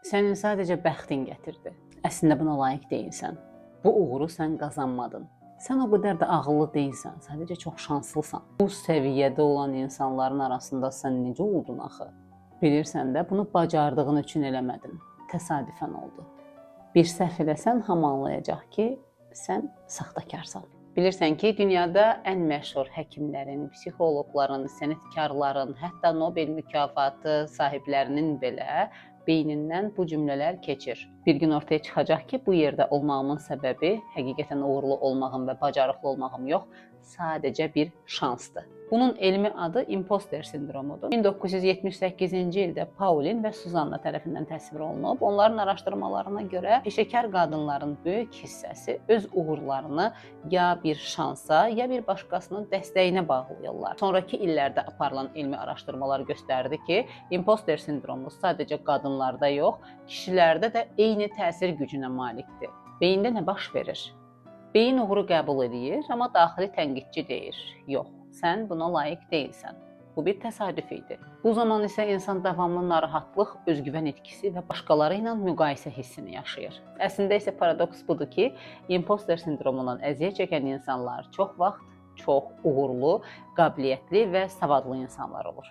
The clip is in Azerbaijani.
Sənin sadəcə bəxtin gətirdi. Əslində buna layiq deyilsən. Bu uğuru sən qazanmadın. Sən o qədər də ağıllı deyilsən, sadəcə çox şanslısan. Bu səviyyədə olan insanların arasında sən necə oldun axı? Bilirsən də bunu bacardığın üçün eləmədin. Təsadüfən oldu. Bir səhv eləsən hamı anlayacaq ki, sən saxtakarsan. Bilirsən ki, dünyada ən məşhur həkimlərin, psixoloqların, sənətkarların, hətta Nobel mükafatı sahiblərinin belə beynindən bu cümlələr keçir. Bir gün ortaya çıxacaq ki, bu yerdə olmağımın səbəbi həqiqətən uğurlu olmağım və bacarıqlı olmağım yox, sadəcə bir şansdır. Bunun elmi adı imposter sindromudur. 1978-ci ildə Pauline və Suzanna tərəfindən təsvir olunub. Onların araşdırmalarına görə peşəkar qadınların böyük hissəsi öz uğurlarını ya bir şansa, ya bir başqasının dəstəyinə bağlayırlar. Sonrakı illərdə aparılan elmi araşdırmalar göstərdi ki, imposter sindromu sadəcə qadınlarda yox, kişilərdə də eyni təsir gücünə malikdir. Beyində nə baş verir? Beyin uğuru qəbul edir, amma daxili tənqidçi deyir. Yox, sən buna layiq deyilsən. Bu bir təsadüf idi. Bu zaman isə insan davamlı narahatlıq, özgüvən itkisi və başqaları ilə müqayisə hissini yaşayır. Əslində isə paradoks budur ki, imposter sindromundan əziyyət çəkən insanlar çox vaxt çox uğurlu, qabiliyyətli və savadlı insanlar olur.